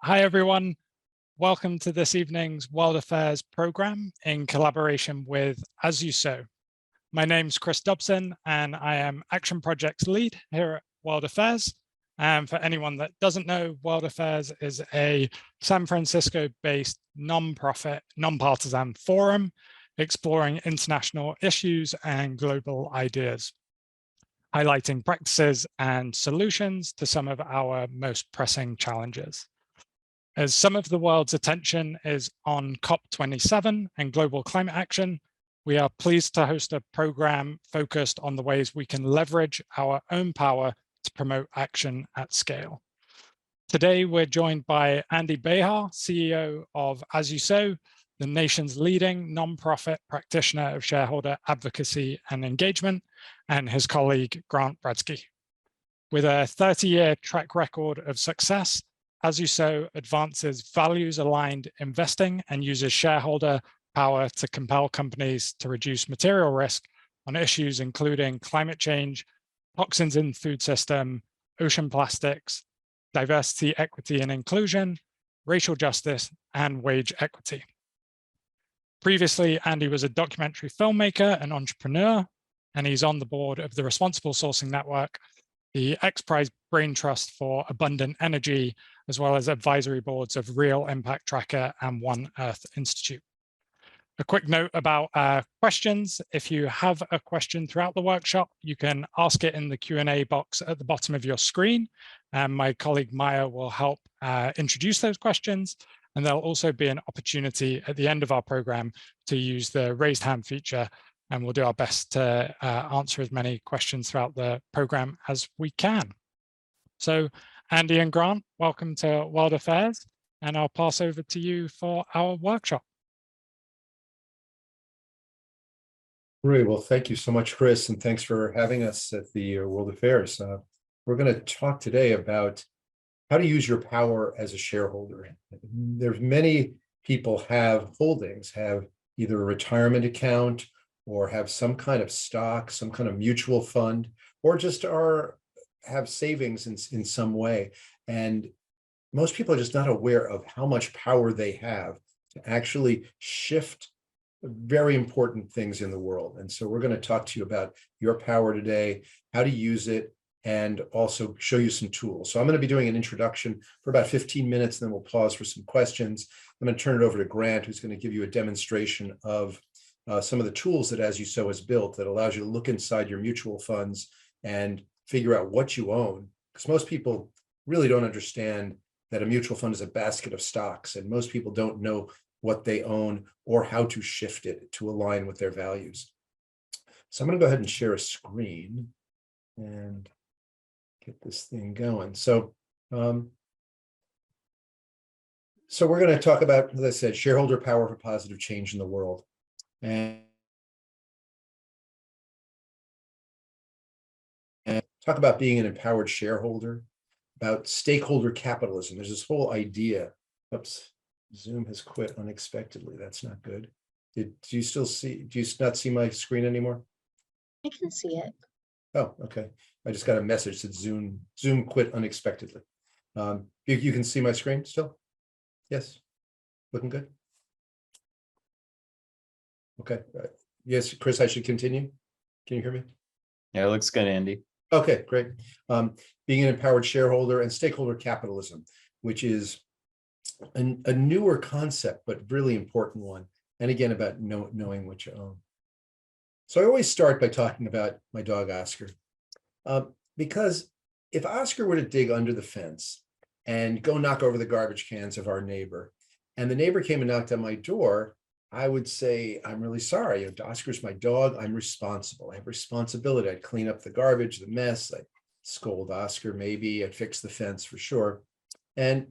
Hi, everyone. Welcome to this evening's World Affairs program in collaboration with As You Sow. My name's Chris Dobson, and I am Action Projects Lead here at World Affairs. And for anyone that doesn't know, World Affairs is a San Francisco-based non-profit, non-partisan forum exploring international issues and global ideas, highlighting practices and solutions to some of our most pressing challenges. As some of the world's attention is on COP27 and global climate action, we are pleased to host a program focused on the ways we can leverage our own power to promote action at scale. Today, we're joined by Andy Behar, CEO of As You Sow, the nation's leading nonprofit practitioner of shareholder advocacy and engagement, and his colleague, Grant Bradski. With a 30-year track record of success, As You Sow advances values-aligned investing and uses shareholder power to compel companies to reduce material risk on issues including climate change, toxins in food system, ocean plastics, diversity, equity, and inclusion, racial justice, and wage equity. Previously, Andy was a documentary filmmaker and entrepreneur, and he's on the board of the Responsible Sourcing Network, the XPRIZE Brain Trust for Abundant Energy, as well as advisory boards of Real Impact Tracker and One Earth Institute. A quick note about questions. If you have a question throughout the workshop, you can ask it in the Q&A box at the bottom of your screen. And my colleague Maya will help introduce those questions. And there'll also be an opportunity at the end of our program to use the raised hand feature, and we'll do our best to answer as many questions throughout the program as we can. So Andy and Grant, welcome to World Affairs, and I'll pass over to you for our workshop. Great. Well, thank you so much, Chris, and thanks for having us at the World Affairs. We're going to talk today about how to use your power as a shareholder. There's many people have holdings, have either a retirement account or have some kind of stock, some kind of mutual fund, or just have savings in some way. And most people are just not aware of how much power they have to actually shift very important things in the world. And so we're going to talk to you about your power today, how to use it, and also show you some tools. So I'm going to be doing an introduction for about 15 minutes, and then we'll pause for some questions. I'm going to turn it over to Grant, who's going to give you a demonstration of some of the tools that As You Sow has built that allows you to look inside your mutual funds and figure out what you own. Because most people really don't understand that a mutual fund is a basket of stocks, and most people don't know what they own or how to shift it to align with their values. So I'm going to go ahead and share a screen and get this thing going. So we're going to talk about, as I said, shareholder power for positive change in the world. And talk about being an empowered shareholder, about stakeholder capitalism. There's this whole idea. Oops, Zoom has quit unexpectedly. That's not good. Do you not see my screen anymore? I can see it. Oh, okay. I just got a message that Zoom quit unexpectedly. You can see my screen still? Yes. Looking good? Okay. Yes, Chris, I should continue. Can you hear me? Yeah, it looks good, Andy. Okay, great. Being an empowered shareholder and stakeholder capitalism, which is a newer concept, but really important one. And again, about knowing what you own. So I always start by talking about my dog, Oscar, because if Oscar were to dig under the fence and go knock over the garbage cans of our neighbor, and the neighbor came and knocked on my door, I would say, I'm really sorry. Oscar's my dog. I'm responsible. I have responsibility. I'd clean up the garbage, the mess. I'd scold Oscar, maybe. I'd fix the fence for sure. And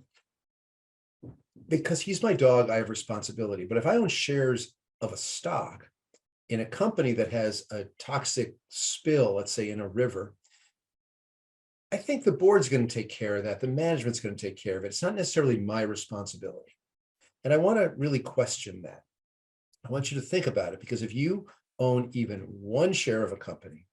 because he's my dog, I have responsibility. But if I own shares of a stock in a company that has a toxic spill, let's say in a river, I think the board's going to take care of that. The management's going to take care of it. It's not necessarily my responsibility. And I want to really question that. I want you to think about it, because if you own even one share of a company,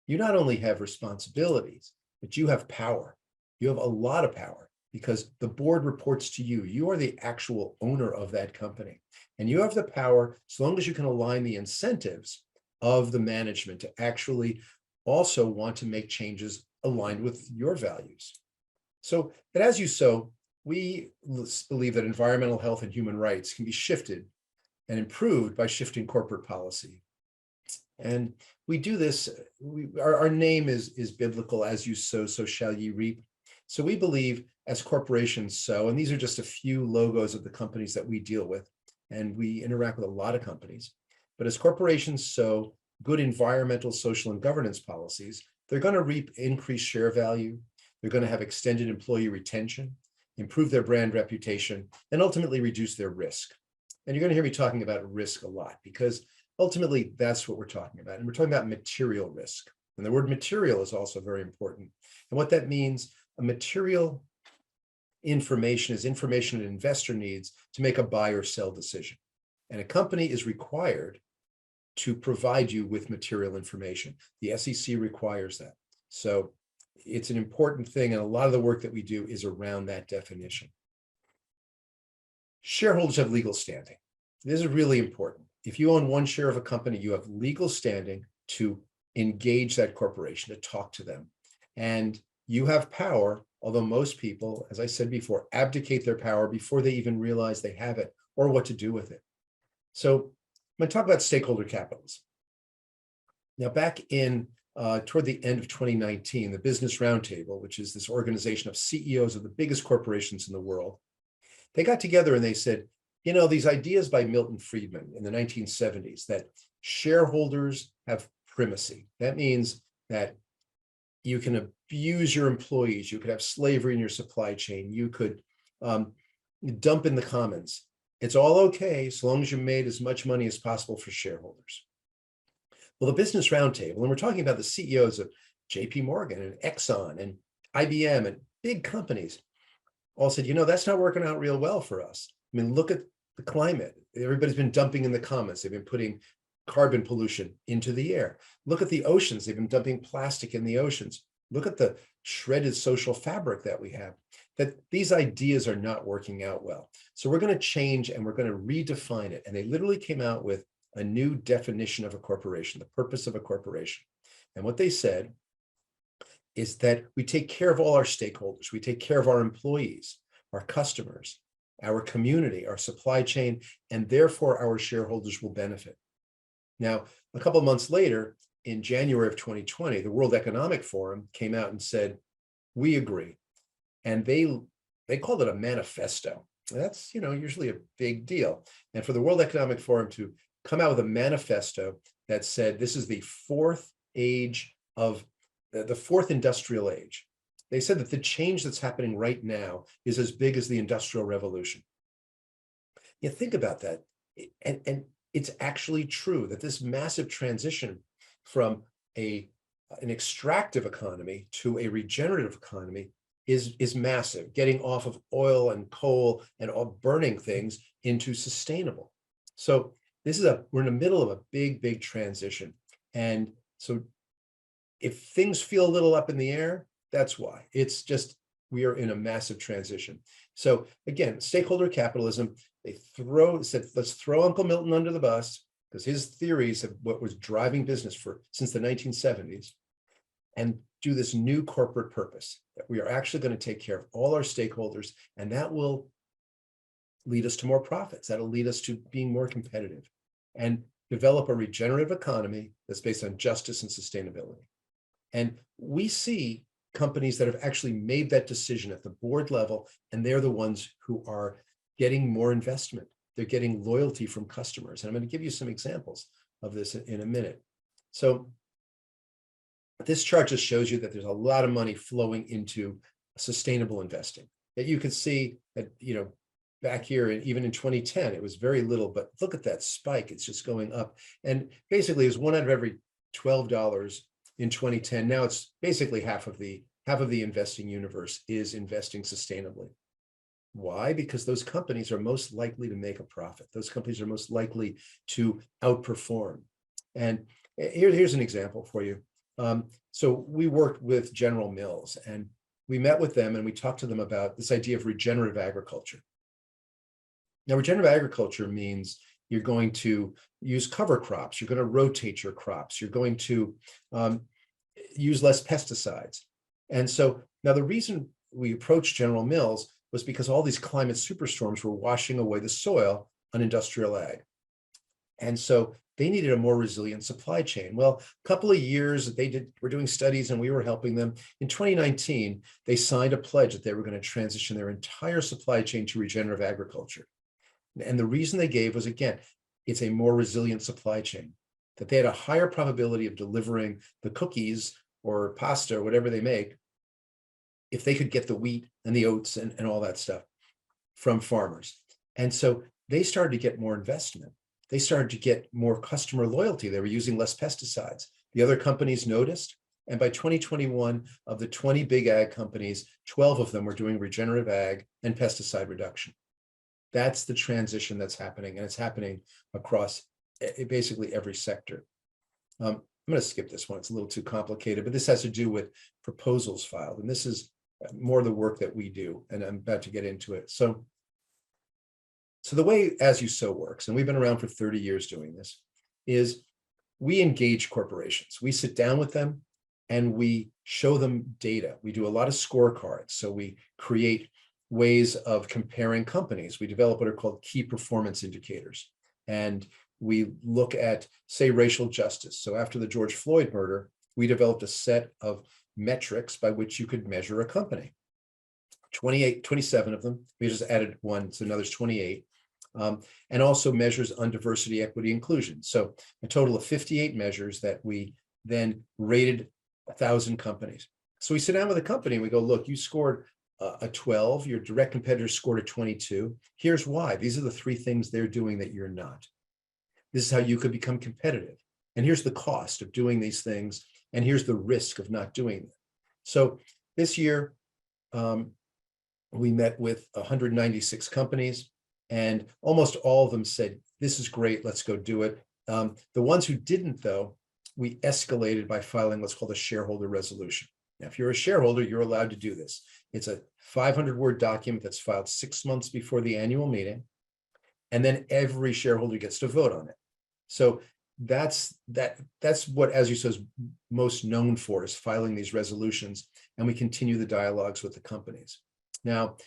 you not only have responsibilities, but you have power. You have a lot of power. because the board reports to you. You are the actual owner of that company. And you have the power, as long as you can align the incentives of the management to actually also want to make changes aligned with your values. So at As You Sow, we believe that environmental health and human rights can be shifted and improved by shifting corporate policy. And we do this, our name is biblical: as you sow, so shall ye reap. So we believe as corporations sow, and these are just a few logos of the companies that we deal with, and we interact with a lot of companies, but as corporations sow good environmental, social, and governance policies, they're going to reap increased share value. They're going to have extended employee retention, improve their brand reputation, and ultimately reduce their risk. And you're going to hear me talking about risk a lot, because ultimately that's what we're talking about. And we're talking about material risk. And the word material is also very important. And what that means, a material information is information an investor needs to make a buy or sell decision. And a company is required to provide you with material information. The SEC requires that. So it's an important thing. And a lot of the work that we do is around that definition. Shareholders have legal standing. This is really important. If you own one share of a company, you have legal standing to engage that corporation, to talk to them. And you have power, although most people, as I said before, abdicate their power before they even realize they have it or what to do with it. So I'm going to talk about stakeholder capitalism. Now, back in toward the end of 2019, the Business Roundtable, which is this organization of CEOs of the biggest corporations in the world, they got together and they said, you know, these ideas by Milton Friedman in the 1970s that shareholders have primacy. That means that you can abuse your employees, you could have slavery in your supply chain, you could dump in the commons. It's all okay so long as you made as much money as possible for shareholders. Well, the Business Roundtable, and we're talking about the CEOs of JP Morgan and Exxon and IBM and big companies, all said, you know, that's not working out real well for us. I mean, look at the climate. Everybody's been dumping in the comments. They've been putting carbon pollution into the air. Look at the oceans. They've been dumping plastic in the oceans. Look at the shredded social fabric that we have. That these ideas are not working out well. So we're going to change and we're going to redefine it. And they literally came out with a new definition of a corporation, the purpose of a corporation. And what they said is that we take care of all our stakeholders. We take care of our employees, our customers, our community, our supply chain, and therefore our shareholders will benefit. Now, a couple of months later, in January of 2020, the World Economic Forum came out and said, we agree. And they called it a manifesto. That's, you know, usually a big deal. And for the World Economic Forum to come out with a manifesto that said this is the fourth age of the fourth industrial age. They said that the change that's happening right now is as big as the Industrial Revolution. You think about that, and it's actually true that this massive transition from an extractive economy to a regenerative economy is massive, getting off of oil and coal and all burning things into sustainable. So we're in the middle of a big transition. And so if things feel a little up in the air, that's why. It's just, we are in a massive transition. So again, stakeholder capitalism, said, let's throw Uncle Milton under the bus, because his theories of what was driving business since the 1970s, and do this new corporate purpose that we are actually going to take care of all our stakeholders, and that will lead us to more profits. That'll lead us to being more competitive and develop a regenerative economy that's based on justice and sustainability. And we see companies that have actually made that decision at the board level, and they're the ones who are getting more investment. They're getting loyalty from customers. And I'm going to give you some examples of this in a minute. So this chart just shows you that there's a lot of money flowing into sustainable investing. That you can see that, you know, back here, even in 2010, it was very little, but look at that spike. It's just going up. And basically, it's one out of every $12 in 2010. Now it's basically half of the investing universe is investing sustainably. Why? Because those companies are most likely to make a profit. Those companies are most likely to outperform. And here's an example for you. So we worked with General Mills, and we met with them and we talked to them about this idea of regenerative agriculture. Now, regenerative agriculture means you're going to use cover crops, you're going to rotate your crops, you're going to use less pesticides. And so now the reason we approached General Mills was because all these climate superstorms were washing away the soil on industrial ag. And so they needed a more resilient supply chain. Well, a couple of years were doing studies and we were helping them. In 2019, they signed a pledge that they were going to transition their entire supply chain to regenerative agriculture. And the reason they gave was, again, it's a more resilient supply chain, that they had a higher probability of delivering the cookies or pasta or whatever they make if they could get the wheat and the oats and all that stuff from farmers. And so they started to get more investment. They started to get more customer loyalty. They were using less pesticides. The other companies noticed. And by 2021, of the 20 big ag companies, 12 of them were doing regenerative ag and pesticide reduction. That's the transition that's happening. And it's happening across basically every sector. I'm going to skip this one. It's a little too complicated, but this has to do with proposals filed. And this is more the work that we do. And I'm about to get into it. So the way As You Sow works, and we've been around for 30 years doing this, is we engage corporations. We sit down with them and we show them data. We do a lot of scorecards. So we create ways of comparing companies. We develop what are called key performance indicators. And we look at, say, racial justice. So after the George Floyd murder, we developed a set of metrics by which you could measure a company. 27 of them. We just added one, so now there's 28. And also measures on diversity, equity, inclusion. So a total of 58 measures that we then rated 1,000 companies. So we sit down with a company and we go, look, you scored a 12, your direct competitors scored a 22. Here's why. These are the 3 things they're doing that you're not. This is how you could become competitive. And here's the cost of doing these things. And here's the risk of not doing them. So this year, we met with 196 companies. And almost all of them said, this is great, let's go do it. The ones who didn't, though, we escalated by filing what's called a shareholder resolution. Now, if you're a shareholder, you're allowed to do this. It's a 500-word document that's filed 6 months before the annual meeting. And then every shareholder gets to vote on it. So that's what As You Sow is most known for, is filing these resolutions. And we continue the dialogues with the companies. Now,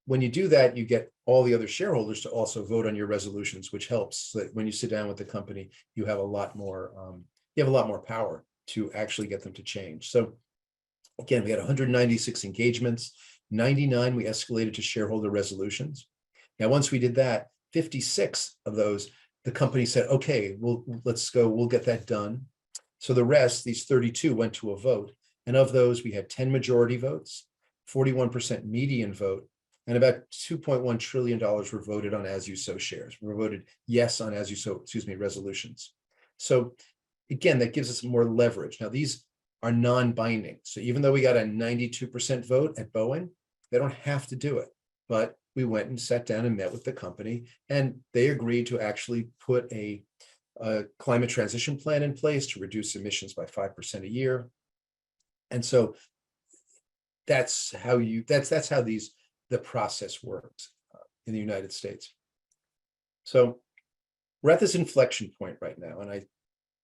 when you do that, you get all the other shareholders to also vote on your resolutions, which helps so that when you sit down with the company, you have a lot more power to actually get them to change. So again, we had 196 engagements, 99 we escalated to shareholder resolutions. Now, once we did that, 56 of those, the company said, okay, let's go, we'll get that done. So the rest, these 32, went to a vote. And of those, we had 10 majority votes, 41% median vote, and about $2.1 trillion were voted on As You Sow shares. We voted yes on As You Sow, resolutions. So again, that gives us more leverage. Now, these are non-binding. So even though we got a 92% vote at Boeing, they don't have to do it. But we went and sat down and met with the company, and they agreed to actually put a climate transition plan in place to reduce emissions by 5% a year. And so that's how the process works in the United States. So we're at this inflection point right now. And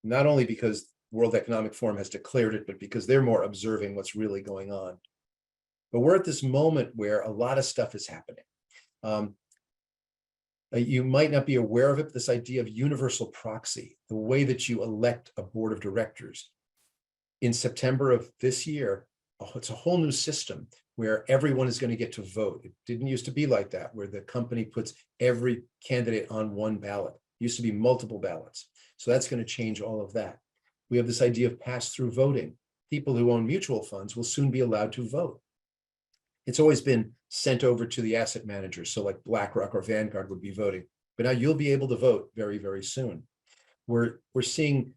not only because World Economic Forum has declared it, but because they're more observing what's really going on. But we're at this moment where a lot of stuff is happening. You might not be aware of it, this idea of universal proxy, the way that you elect a board of directors. In September of this year, it's a whole new system where everyone is going to get to vote. It didn't used to be like that, where the company puts every candidate on one ballot. It used to be multiple ballots. So that's going to change all of that. We have this idea of pass-through voting. People who own mutual funds will soon be allowed to vote. It's always been sent over to the asset managers. So like BlackRock or Vanguard would be voting, but now you'll be able to vote very, very soon. We're seeing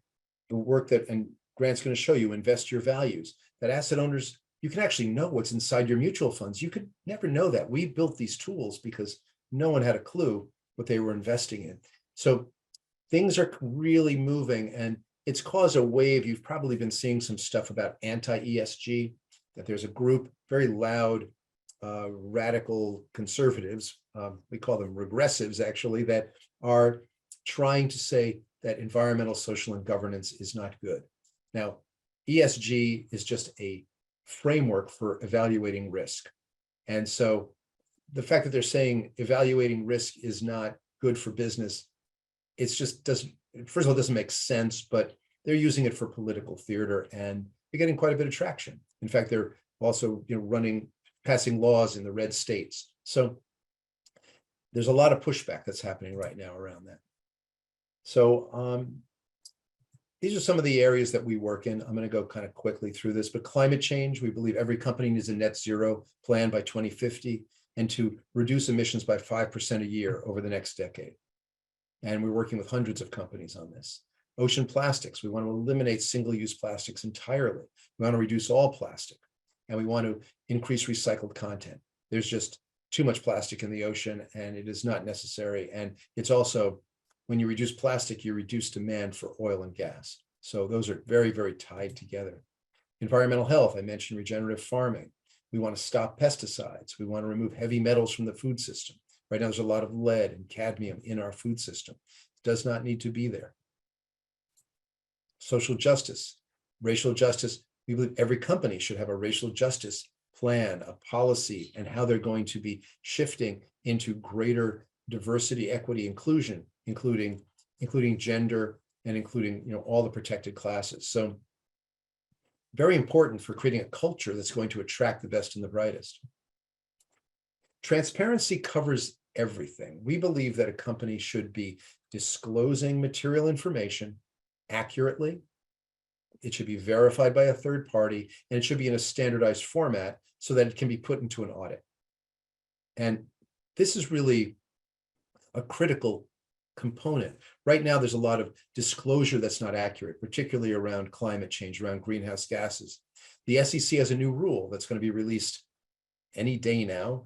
the work that, and Grant's going to show you, invest your values, that asset owners, you can actually know what's inside your mutual funds. You could never know that. We built these tools because no one had a clue what they were investing in. So things are really moving, and it's caused a wave. You've probably been seeing some stuff about anti-ESG. that there's a group, very loud, radical conservatives, we call them regressives actually, that are trying to say that environmental, social, and governance is not good. Now, ESG is just a framework for evaluating risk. And so the fact that they're saying evaluating risk is not good for business, it's just doesn't, first of all, doesn't make sense, but they're using it for political theater and they're getting quite a bit of traction. In fact, they're also, passing laws in the red states. So there's a lot of pushback that's happening right now around that. So these are some of the areas that we work in. I'm going to go kind of quickly through this, but climate change, we believe every company needs a net zero plan by 2050 and to reduce emissions by 5% a year over the next decade. And we're working with hundreds of companies on this. Ocean plastics, we want to eliminate single-use plastics entirely. We want to reduce all plastic, and we want to increase recycled content. There's just too much plastic in the ocean, and it is not necessary. And it's also, when you reduce plastic, you reduce demand for oil and gas. So those are very, very tied together. Environmental health, I mentioned regenerative farming. We want to stop pesticides. We want to remove heavy metals from the food system. Right now, there's a lot of lead and cadmium in our food system. It does not need to be there. Social justice, racial justice. We believe every company should have a racial justice plan, a policy, and how they're going to be shifting into greater diversity, equity, inclusion, including gender and including all the protected classes. So very important for creating a culture that's going to attract the best and the brightest. Transparency covers everything. We believe that a company should be disclosing material information accurately. It should be verified by a third party, and it should be in a standardized format so that it can be put into an audit. And this is really a critical component. Right now, there's a lot of disclosure that's not accurate, particularly around climate change, around greenhouse gases. The SEC has a new rule that's going to be released any day now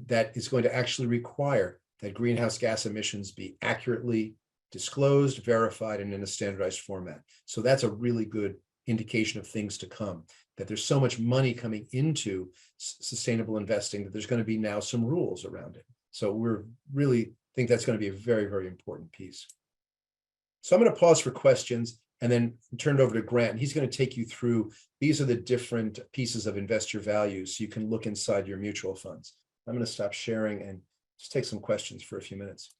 that is going to actually require that greenhouse gas emissions be accurately disclosed, verified, and in a standardized format. So that's a really good indication of things to come, that there's so much money coming into sustainable investing that there's going to be now some rules around it. So we're really think that's going to be a very, very important piece. So I'm going to pause for questions and then turn it over to Grant. He's going to take you through, these are the different pieces of investor value so you can look inside your mutual funds. I'm going to stop sharing and just take some questions for a few minutes.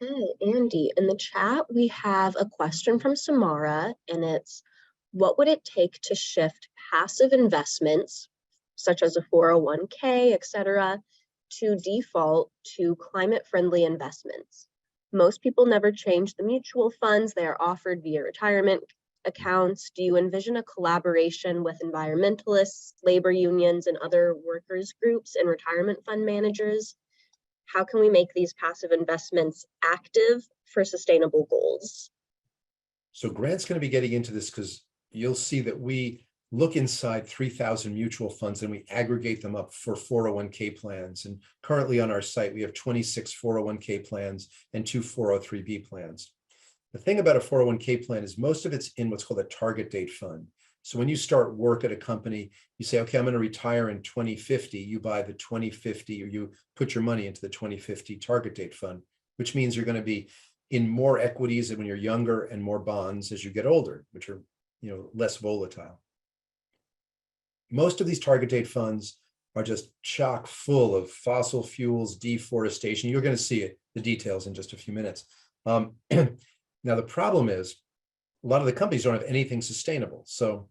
Okay, Andy, in the chat, we have a question from Samara, and it's, what would it take to shift passive investments, such as a 401k, etc., to default to climate-friendly investments? Most people never change the mutual funds they are offered via retirement accounts. Do you envision a collaboration with environmentalists, labor unions, and other workers groups and retirement fund managers? How can we make these passive investments active for sustainable goals? So Grant's going to be getting into this because you'll see that we look inside 3,000 mutual funds and we aggregate them up for 401k plans. And currently on our site, we have 26 401k plans and 2 403b plans. The thing about a 401k plan is most of it's in what's called a target date fund. So when you start work at a company, you say, okay, I'm going to retire in 2050. You buy the 2050, or you put your money into the 2050 target date fund, which means you're going to be in more equities when you're younger and more bonds as you get older, which are less volatile. Most of these target date funds are just chock full of fossil fuels, deforestation. You're going to see the details in just a few minutes. Now, the problem is a lot of the companies don't have anything sustainable. So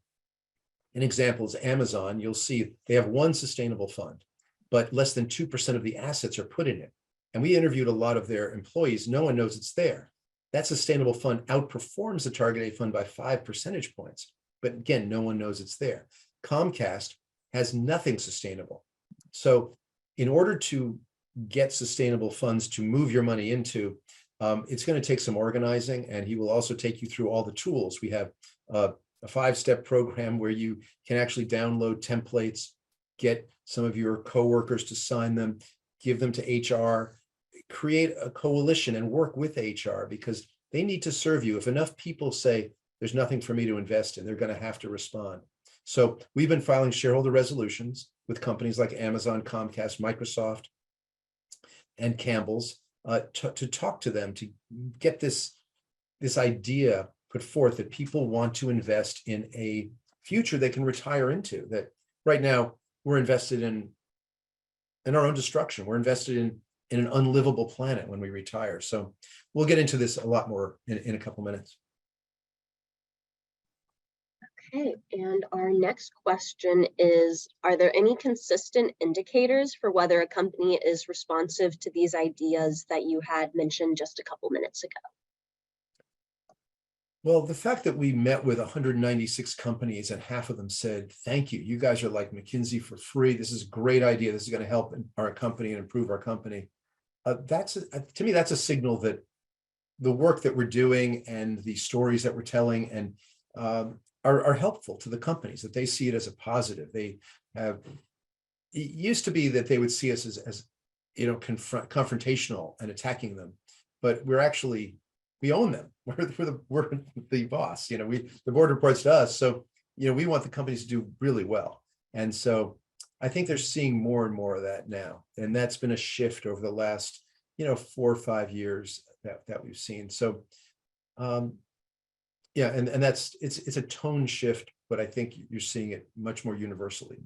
an example is Amazon. You'll see they have one sustainable fund, but less than 2% of the assets are put in it. And we interviewed a lot of their employees. No one knows it's there. That sustainable fund outperforms the target date fund by 5 percentage points. But again, no one knows it's there. Comcast has nothing sustainable. So in order to get sustainable funds to move your money into, it's going to take some organizing, and he will also take you through all the tools. We have a 5-step program where you can actually download templates, get some of your coworkers to sign them, give them to HR, create a coalition and work with HR because they need to serve you. If enough people say, there's nothing for me to invest in. They're going to have to respond. So we've been filing shareholder resolutions with companies like Amazon, Comcast, Microsoft, and Campbell's to talk to them, to get this idea put forth that people want to invest in a future they can retire into. That right now we're invested in our own destruction. We're invested in an unlivable planet when we retire. So we'll get into this a lot more in a couple minutes. Okay, and our next question is, are there any consistent indicators for whether a company is responsive to these ideas that you had mentioned just a couple minutes ago? Well, the fact that we met with 196 companies and half of them said, thank you, you guys are like McKinsey for free. This is a great idea. This is going to help our company and improve our company. To me, that's a signal that the work that we're doing and the stories that we're telling and are helpful to the companies, that they see it as a positive. They have, it used to be that they would see us as confrontational and attacking them, but we own them. We're the boss. The board reports to us. So, we want the companies to do really well. And so I think they're seeing more and more of that now. And that's been a shift over the last, 4 or 5 years that we've seen. So, yeah, and it's a tone shift, but I think you're seeing it much more universally.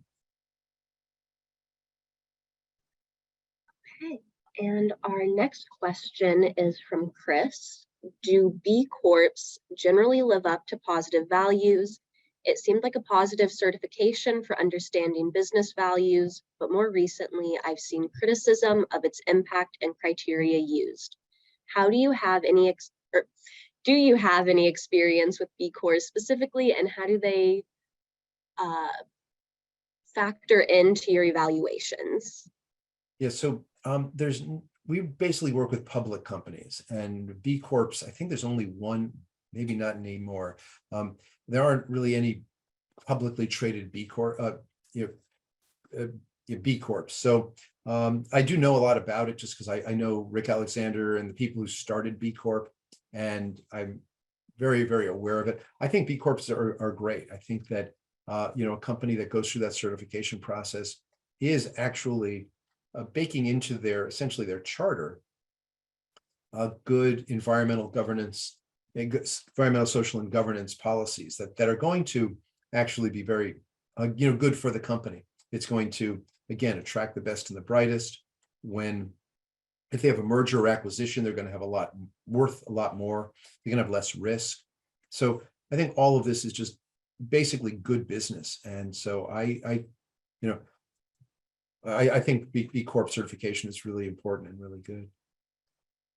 Okay, and our next question is from Chris. Do B Corps generally live up to positive values? It seemed like a positive certification for understanding business values, but more recently, I've seen criticism of its impact and criteria used. Do you have any experience with B Corps specifically, and how do they factor into your evaluations? Yeah, so we basically work with public companies, and B Corps, I think there's only one, maybe not anymore. There aren't really any publicly traded B Corp, B Corps. So I do know a lot about it just because I know Rick Alexander and the people who started B Corp, and I'm very, very aware of it. I think B Corps are great. I think that a company that goes through that certification process is actually baking into essentially their charter good environmental governance, environmental, social, and governance policies that are going to actually be very good for the company. It's going to, again, attract the best and the brightest. If they have a merger or acquisition, they're going to have worth a lot more. They're going to have less risk. So I think all of this is just basically good business. And so I think B Corp certification is really important and really good.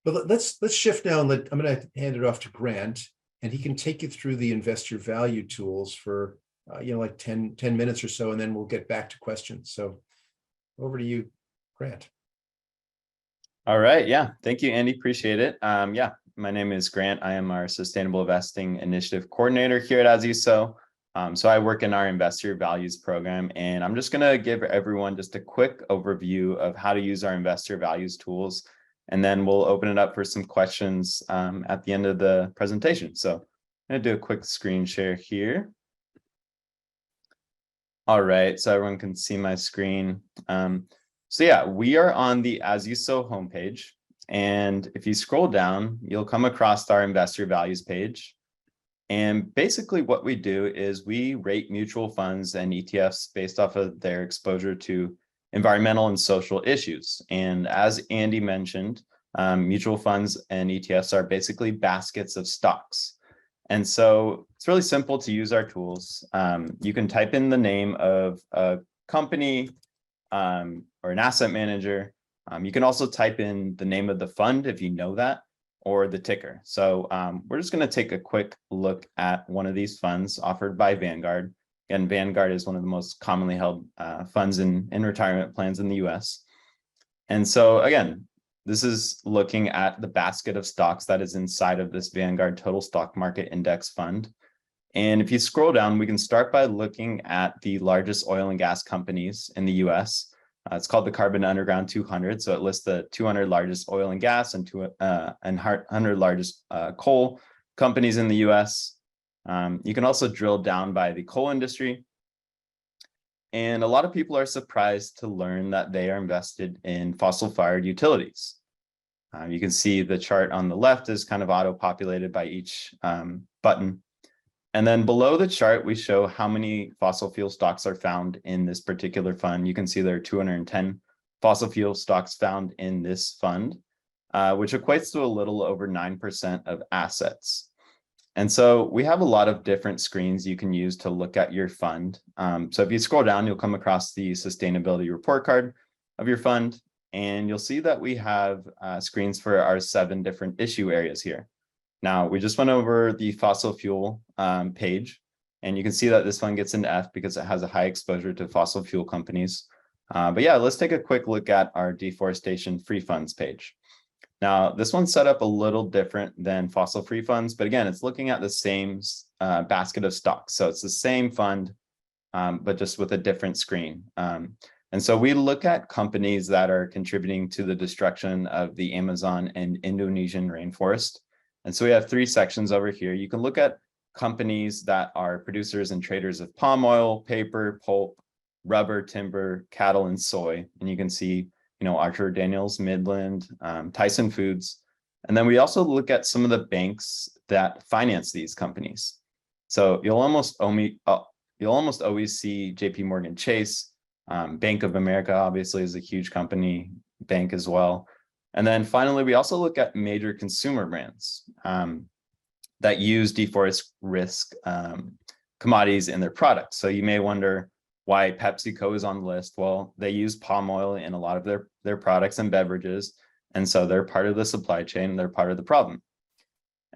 But let's shift now. I'm going to hand it off to Grant, and he can take you through the investor value tools for like 10 minutes or so, and then we'll get back to questions. So over to you, Grant. All right. Yeah. Thank you, Andy. Appreciate it. Yeah. My name is Grant. I am our Sustainable Investing Initiative Coordinator here at As You Sow. So I work in our Investor Values program, and I'm just going to give everyone just a quick overview of how to use our Investor Values tools, and then we'll open it up for some questions at the end of the presentation. So I'm going to do a quick screen share here. All right, so everyone can see my screen. So yeah, we are on the As You Sow homepage, and if you scroll down, you'll come across our Investor Values page. And basically what we do is we rate mutual funds and ETFs based off of their exposure to environmental and social issues. And as Andy mentioned, mutual funds and ETFs are basically baskets of stocks. And so it's really simple to use our tools. You can type in the name of a company or an asset manager. You can also type in the name of the fund if you know that, or the ticker. So we're just going to take a quick look at one of these funds offered by Vanguard. And Vanguard is one of the most commonly held funds in retirement plans in the US. And so again, this is looking at the basket of stocks that is inside of this Vanguard Total Stock Market Index fund. And if you scroll down, we can start by looking at the largest oil and gas companies in the US. It's called the Carbon Underground 200. So it lists the 200 largest oil and gas and 100 largest coal companies in the US. You can also drill down by the coal industry. And a lot of people are surprised to learn that they are invested in fossil-fired utilities. You can see the chart on the left is kind of auto-populated by each button. And then below the chart, we show how many fossil fuel stocks are found in this particular fund. You can see there are 210 fossil fuel stocks found in this fund, which equates to a little over 9% of assets. And so we have a lot of different screens you can use to look at your fund. So if you scroll down, you'll come across the sustainability report card of your fund, and you'll see that we have screens for our 7 different issue areas here. Now, we just went over the fossil fuel page, and you can see that this one gets an F because it has a high exposure to fossil fuel companies. But yeah, let's take a quick look at our deforestation free funds page. Now, this one's set up a little different than fossil free funds, but again, it's looking at the same basket of stocks. So it's the same fund, but just with a different screen. And so we look at companies that are contributing to the destruction of the Amazon and Indonesian rainforest. And so we have 3 sections over here. You can look at companies that are producers and traders of palm oil, paper, pulp, rubber, timber, cattle, and soy. And you can see, Archer Daniels, Midland, Tyson Foods. And then we also look at some of the banks that finance these companies. So you'll almost always see JP Morgan Chase, Bank of America obviously is a huge bank as well. And then finally, we also look at major consumer brands that use deforest risk commodities in their products. So you may wonder why PepsiCo is on the list. Well, they use palm oil in a lot of their products and beverages. And so they're part of the supply chain, they're part of the problem.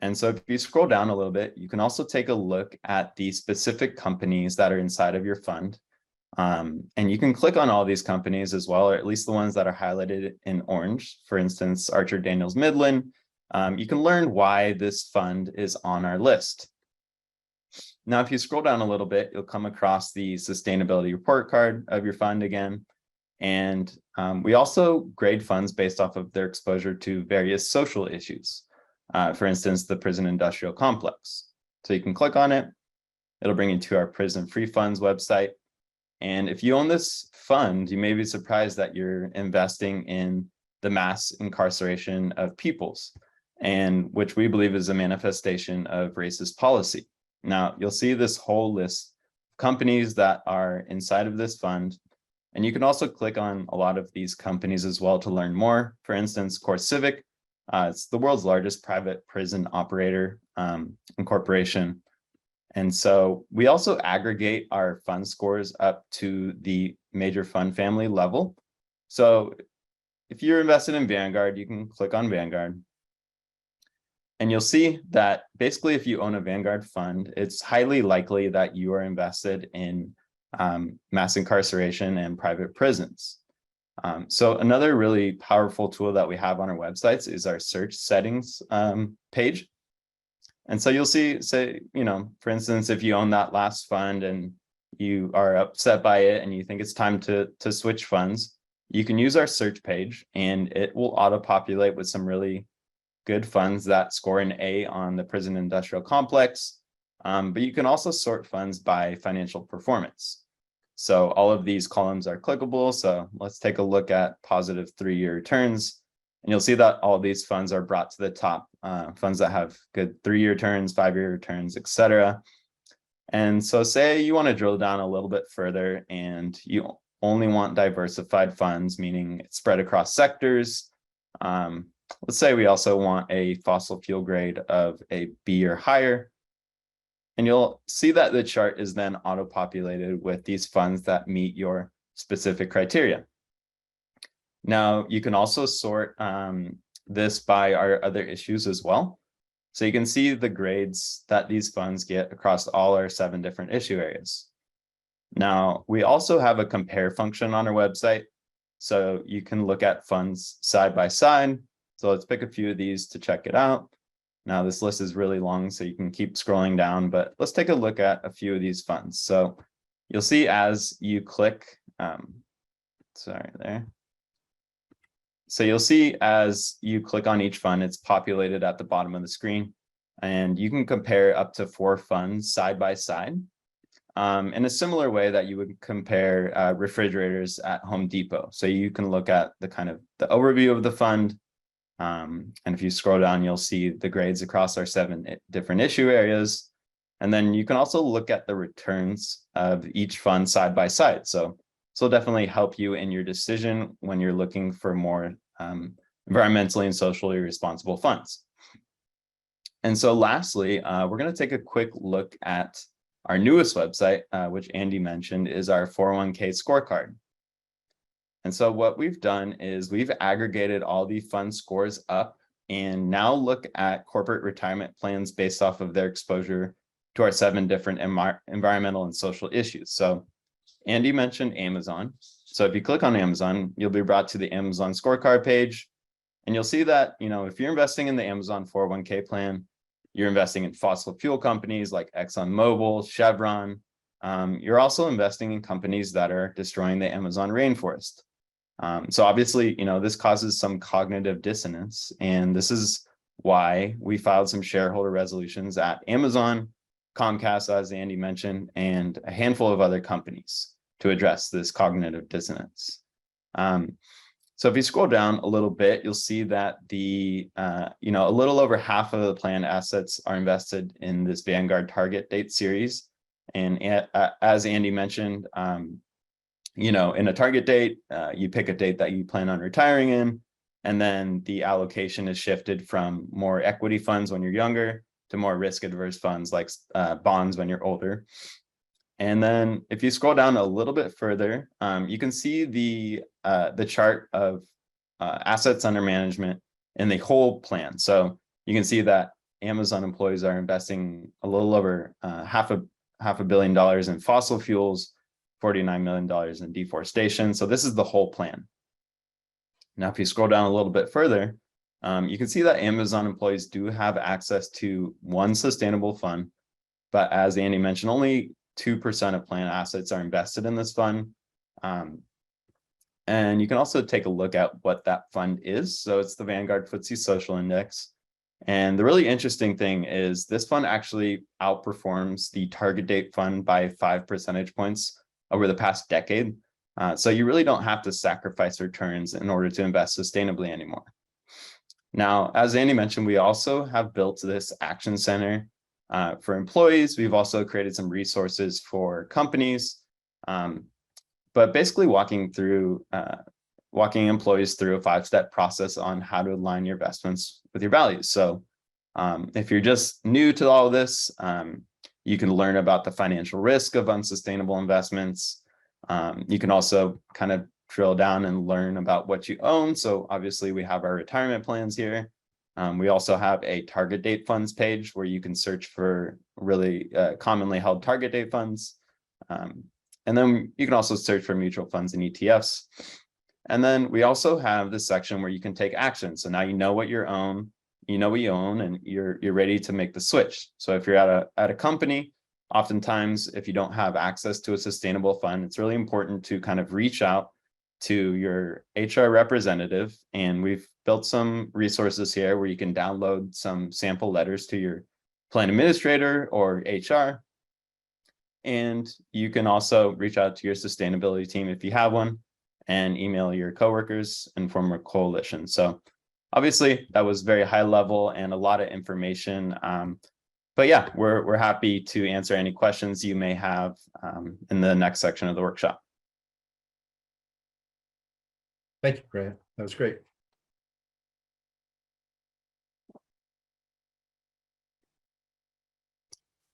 And so if you scroll down a little bit, you can also take a look at the specific companies that are inside of your fund. And you can click on all these companies as well, or at least the ones that are highlighted in orange. For instance, Archer Daniels Midland. You can learn why this fund is on our list. Now, if you scroll down a little bit, you'll come across the sustainability report card of your fund again. And we also grade funds based off of their exposure to various social issues. For instance, the prison industrial complex. So you can click on it. It'll bring you to our prison free funds website. And if you own this fund, you may be surprised that you're investing in the mass incarceration of peoples, and which we believe is a manifestation of racist policy. Now, you'll see this whole list of companies that are inside of this fund, and you can also click on a lot of these companies as well to learn more. For instance, CoreCivic, it's the world's largest private prison operator and corporation. And so we also aggregate our fund scores up to the major fund family level. So if you're invested in Vanguard, you can click on Vanguard. And you'll see that basically if you own a Vanguard fund, it's highly likely that you are invested in mass incarceration and private prisons. So another really powerful tool that we have on our websites is our search settings page. And so you'll see, for instance, if you own that last fund and you are upset by it and you think it's time to switch funds, you can use our search page and it will auto-populate with some really good funds that score an A on the prison industrial complex. But you can also sort funds by financial performance. So all of these columns are clickable. So let's take a look at positive 3-year returns. And you'll see that all these funds are brought to the top, funds that have good 3-year returns, 5-year returns, etc. And so say you want to drill down a little bit further and you only want diversified funds, meaning it's spread across sectors. Let's say we also want a fossil fuel grade of a B or higher. And you'll see that the chart is then auto-populated with these funds that meet your specific criteria. Now, you can also sort this by our other issues as well. So you can see the grades that these funds get across all our 7 different issue areas. Now, we also have a compare function on our website. So you can look at funds side by side. So let's pick a few of these to check it out. Now, this list is really long, so you can keep scrolling down, but let's take a look at a few of these funds. So you'll see as you click, So you'll see as you click on each fund, it's populated at the bottom of the screen. and you can compare up to 4 funds side by side in a similar way that you would compare refrigerators at Home Depot. So you can look at the kind of the overview of the fund. And if you scroll down, you'll see the grades across our 7 different issue areas. And then you can also look at the returns of each fund side by side. So this will definitely help you in your decision when you're looking for more environmentally and socially responsible funds. And so lastly, we're going to take a quick look at our newest website, which Andy mentioned, is our 401k scorecard. And so what we've done is we've aggregated all the fund scores up and now look at corporate retirement plans based off of their exposure to our 7 different environmental and social issues. So Andy mentioned Amazon. So if you click on Amazon, you'll be brought to the Amazon scorecard page. And you'll see that, if you're investing in the Amazon 401k plan, you're investing in fossil fuel companies like ExxonMobil, Chevron. You're also investing in companies that are destroying the Amazon rainforest. So obviously, this causes some cognitive dissonance. And this is why we filed some shareholder resolutions at Amazon, Comcast, as Andy mentioned, and a handful of other companies to address this cognitive dissonance. So if you scroll down a little bit, you'll see that a little over half of the plan assets are invested in this Vanguard target date series. And as Andy mentioned, in a target date, you pick a date that you plan on retiring in, and then the allocation is shifted from more equity funds when you're younger to more risk adverse funds like bonds when you're older. And then if you scroll down a little bit further, you can see the chart of assets under management in the whole plan. So you can see that Amazon employees are investing a little over half a billion dollars in fossil fuels, $49 million in deforestation. So this is the whole plan. Now, if you scroll down a little bit further, you can see that Amazon employees do have access to one sustainable fund, but as Andy mentioned, only 2% of plan assets are invested in this fund. And you can also take a look at what that fund is. So it's the Vanguard FTSE Social Index. And the really interesting thing is this fund actually outperforms the target date fund by 5 percentage points over the past decade. So you really don't have to sacrifice returns in order to invest sustainably anymore. Now, as Andy mentioned, we also have built this action center for employees. We've also created some resources for companies, but basically walking employees through a 5-step process on how to align your investments with your values. So if you're just new to all of this, you can learn about the financial risk of unsustainable investments. You can also kind of drill down and learn about what you own. So obviously we have our retirement plans here. We also have a target date funds page where you can search for really commonly held target date funds. And then you can also search for mutual funds and ETFs. And then we also have this section where you can take action. So now you know what you own, and you're ready to make the switch. So if you're at a company, oftentimes if you don't have access to a sustainable fund, it's really important to kind of reach out to your HR representative. And we've built some resources here where you can download some sample letters to your plan administrator or HR. And you can also reach out to your sustainability team if you have one, and email your coworkers and form a coalition. So obviously that was very high level and a lot of information. But yeah, we're happy to answer any questions you may have in the next section of the workshop. Thank you, Grant. That was great.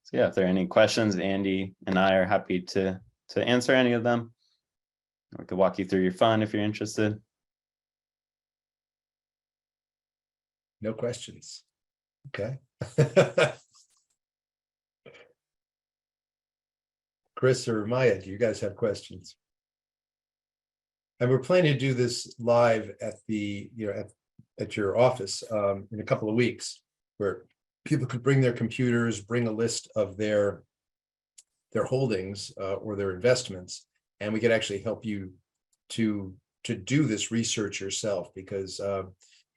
So yeah, if there are any questions, Andy and I are happy to answer any of them. We could walk you through your fund if you're interested. No questions. Okay. Chris or Maya, do you guys have questions? And we're planning to do this live at the, at your office in a couple of weeks, where people could bring their computers, bring a list of their holdings or their investments, and we could actually help you to do this research yourself, because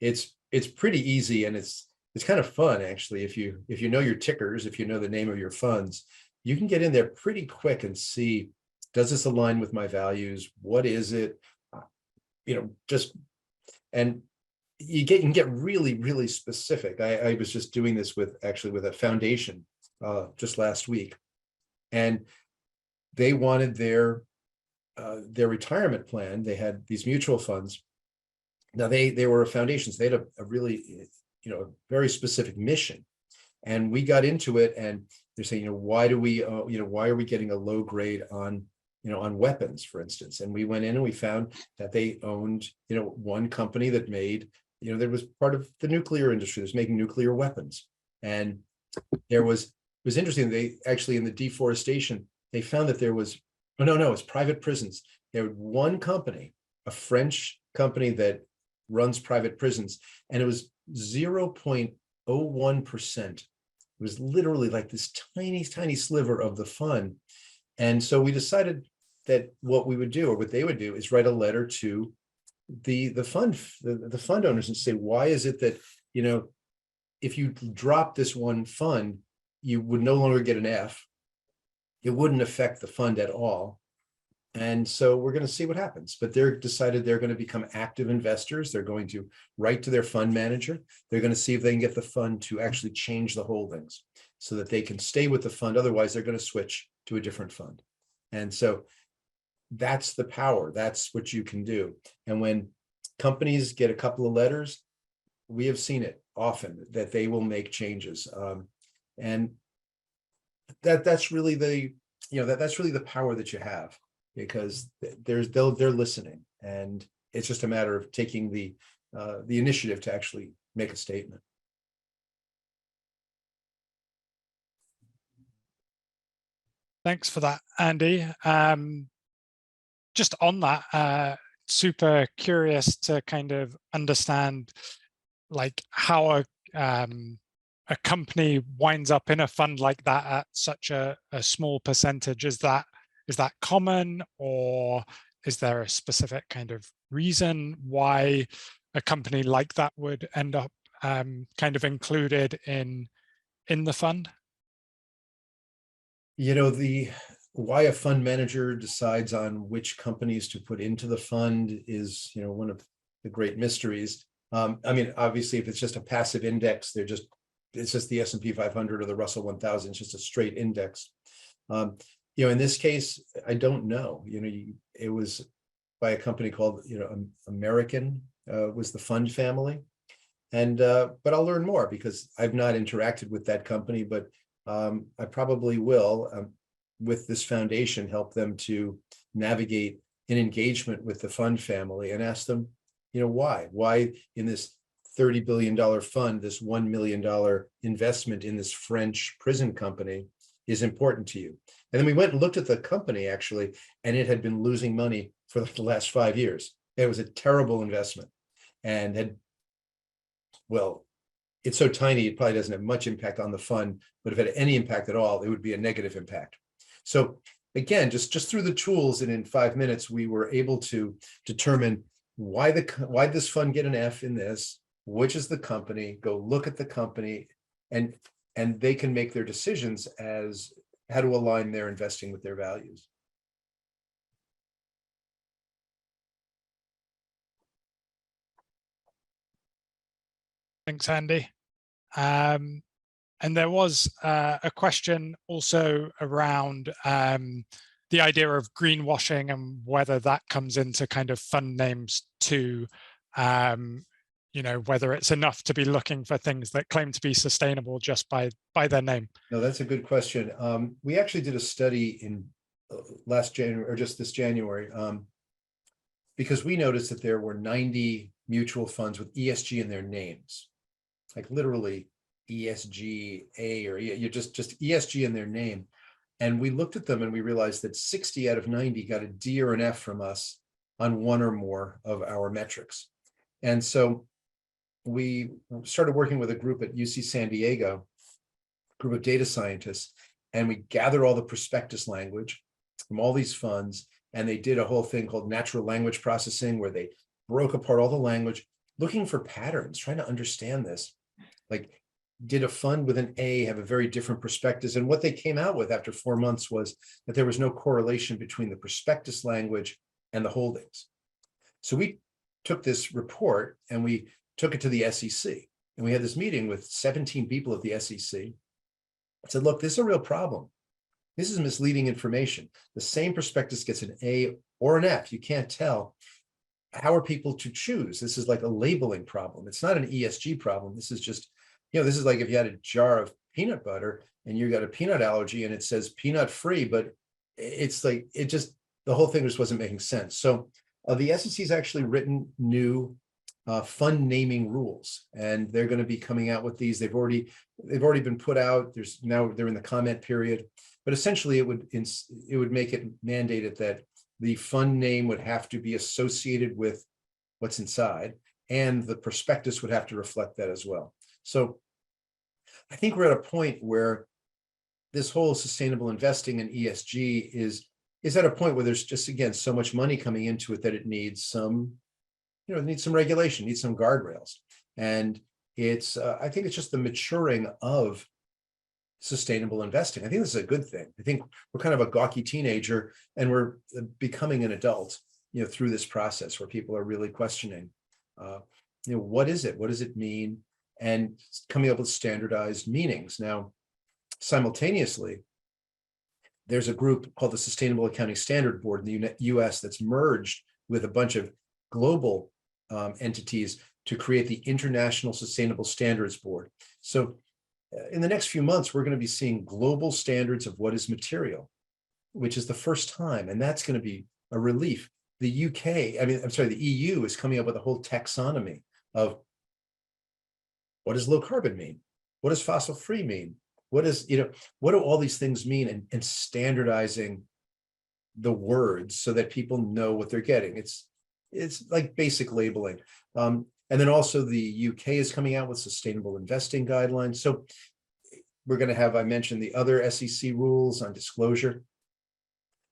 it's pretty easy, and it's it's kind of fun, actually. If you know your tickers, if you know the name of your funds, you can get in there pretty quick and see, does this align with my values? What is it? And you can get really, really specific. I was just doing this with a foundation just last week, and they wanted their retirement plan. They had these mutual funds. Now they were foundations. They had a really, a very specific mission, and we got into it. And they're saying, why are we getting a low grade on weapons, for instance? And we went in and we found that they owned, one company that made, there was part of the nuclear industry that's making nuclear weapons. And it was interesting. They actually, in the deforestation, they found that there was, it's private prisons. There was one company, a French company that runs private prisons, and it was 0.01%. It was literally like this tiny, tiny sliver of the fund. And so we decided that what we would do, or what they would do, is write a letter to the fund owners and say, why is it that, if you drop this one fund, you would no longer get an F. It wouldn't affect the fund at all. And so we're going to see what happens. But they're decided they're going to become active investors. They're going to write to their fund manager. They're going to see if they can get the fund to actually change the holdings so that they can stay with the fund. Otherwise, they're going to switch to a different fund. And so that's the power. That's what you can do. And when companies get a couple of letters, we have seen it often that they will make changes. And that's really that's really the power that you have, because they're listening, and it's just a matter of taking the initiative to actually make a statement. Thanks for that, Andy. Just on that, super curious to kind of understand like how a company winds up in a fund like that at such a small percentage. Is that common, or is there a specific kind of reason why a company like that would end up kind of included in the fund? Why a fund manager decides on which companies to put into the fund is, one of the great mysteries. Obviously, if it's just a passive index, it's just the S&P 500 or the Russell 1000, it's just a straight index. In this case, I don't know. It was by a company called, American was the fund family, and but I'll learn more because I've not interacted with that company, but I probably will, with this foundation, help them to navigate an engagement with the fund family and ask them, why in this $30 billion fund, this $1 million investment in this French prison company is important to you. And then we went and looked at the company, actually, and it had been losing money for the last 5 years. It was a terrible investment, and it's so tiny, it probably doesn't have much impact on the fund, but if it had any impact at all, it would be a negative impact. So again, just through the tools, and in 5 minutes, we were able to determine why this fund get an F in this, which is the company, go look at the company, and they can make their decisions as how to align their investing with their values. Thanks, Andy. And there was a question also around the idea of greenwashing and whether that comes into kind of fund names too. Whether it's enough to be looking for things that claim to be sustainable just by their name. No, that's a good question. We actually did a study in last January, or just this January, because we noticed that there were 90 mutual funds with ESG in their names, like literally ESG-A, or you just ESG in their name. And we looked at them and we realized that 60 out of 90 got a D or an F from us on one or more of our metrics. And so we started working with a group at UC San Diego, group of data scientists, and we gathered all the prospectus language from all these funds, and they did a whole thing called natural language processing, where they broke apart all the language, looking for patterns, trying to understand this. Like, did a fund with an A have a very different prospectus? And what they came out with after 4 months was that there was no correlation between the prospectus language and the holdings. So we took this report and we took it to the SEC. And we had this meeting with 17 people at the SEC. I said, look, this is a real problem. This is misleading information. The same prospectus gets an A or an F. You can't tell. How are people to choose? This is like a labeling problem. It's not an ESG problem. This is just, this is like if you had a jar of peanut butter and you got a peanut allergy and it says peanut free, but it's like, the whole thing just wasn't making sense. So the SEC's actually written new fund naming rules, and they're going to be coming out with these. They've already been put out. They're in the comment period, but essentially it would make it mandated that the fund name would have to be associated with what's inside, and the prospectus would have to reflect that as well. So I think we're at a point where this whole sustainable investing and ESG is at a point where there's just, again, so much money coming into it that it needs some, it needs some regulation, needs some guardrails. And I think it's just the maturing of sustainable investing. I think this is a good thing. I think we're kind of a gawky teenager and we're becoming an adult, through this process where people are really questioning, what is it? What does it mean? And coming up with standardized meanings. Now, simultaneously, there's a group called the Sustainable Accounting Standard Board in the US that's merged with a bunch of global entities to create the International Sustainable Standards Board. So in the next few months, we're going to be seeing global standards of what is material, which is the first time, and that's going to be a relief. The EU is coming up with a whole taxonomy of what does low carbon mean? What does fossil free mean? What do all these things mean, and standardizing the words so that people know what they're getting. It's like basic labeling. And then also the UK is coming out with sustainable investing guidelines. So we're going to have, I mentioned, the other SEC rules on disclosure.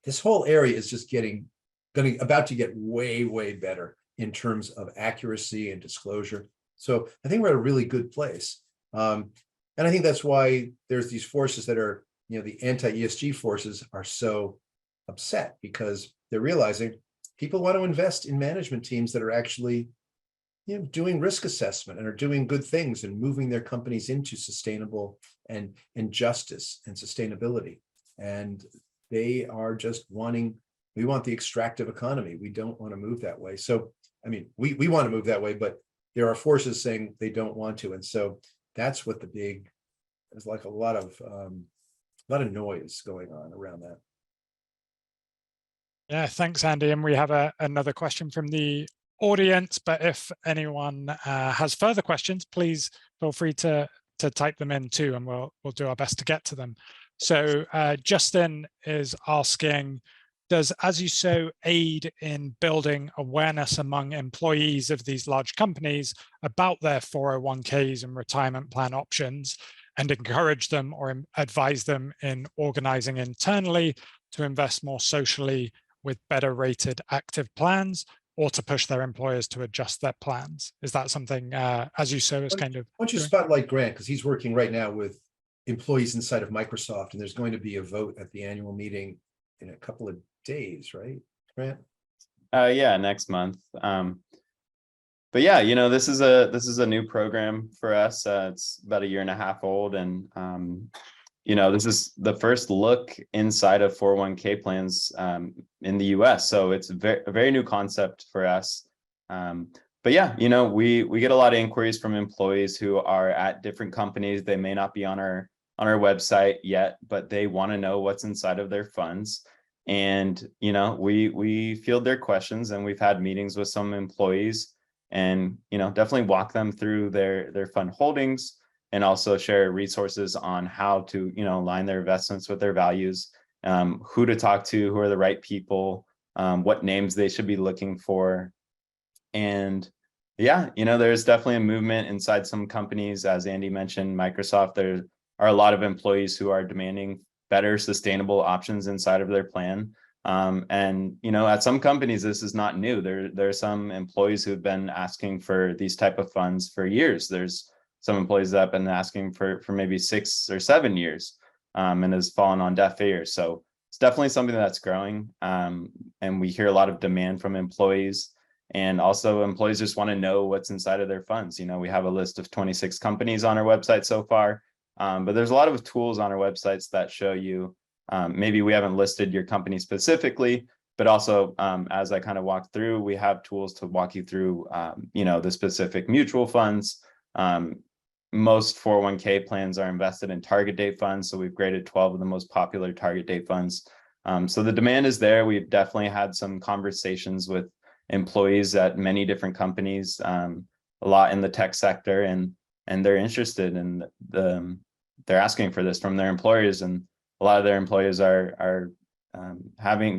This whole area is just about to get way, way better in terms of accuracy and disclosure. So I think we're at a really good place. And I think that's why there's these forces that are, the anti-ESG forces are so upset, because they're realizing people want to invest in management teams that are actually, doing risk assessment and are doing good things and moving their companies into sustainable and justice and sustainability. And they are just we want the extractive economy. We don't want to move that way. So, we want to move that way, but there are forces saying they don't want to. And so that's what there's like a lot of noise going on around that. Yeah, thanks, Andy. And we have another question from the audience, but if anyone has further questions, please feel free to type them in too, and we'll do our best to get to them. So Justin is asking, does As You Sow aid in building awareness among employees of these large companies about their 401ks and retirement plan options, and encourage them or advise them in organizing internally to invest more socially with better rated active plans, or to push their employers to adjust their plans? Is that something As You Sow is kind of? Why don't you spotlight Grant, because he's working right now with employees inside of Microsoft, and there's going to be a vote at the annual meeting in a couple of days, right, Grant? Yeah, next month. But yeah, this is a new program for us. It's about 1.5 years old, and this is the first look inside of 401k plans in the US. So it's a very new concept for us. But yeah, we get a lot of inquiries from employees who are at different companies. They may not be on our website yet, but they want to know what's inside of their funds. And we field their questions, and we've had meetings with some employees, and definitely walk them through their fund holdings, and also share resources on how to align their investments with their values, who to talk to, who are the right people, what names they should be looking for. And yeah, there's definitely a movement inside some companies. As Andy mentioned, Microsoft, there are a lot of employees who are demanding better sustainable options inside of their plan. And at some companies, this is not new. There are some employees who've been asking for these type of funds for years. There's some employees that have been asking for maybe 6 or 7 years, and has fallen on deaf ears. So it's definitely something that's growing, and we hear a lot of demand from employees. And also employees just want to know what's inside of their funds. You know, we have a list of 26 companies on our website so far, but there's a lot of tools on our websites that show you, maybe we haven't listed your company specifically, but also as I kind of walk through, we have tools to walk you through, you know, the specific mutual funds. Most 401k plans are invested in target date funds. So we've graded 12 of the most popular target date funds. So the demand is there. We've definitely had some conversations with employees at many different companies, a lot in the tech sector, and they're interested in they're asking for this from their employers, and a lot of their employers are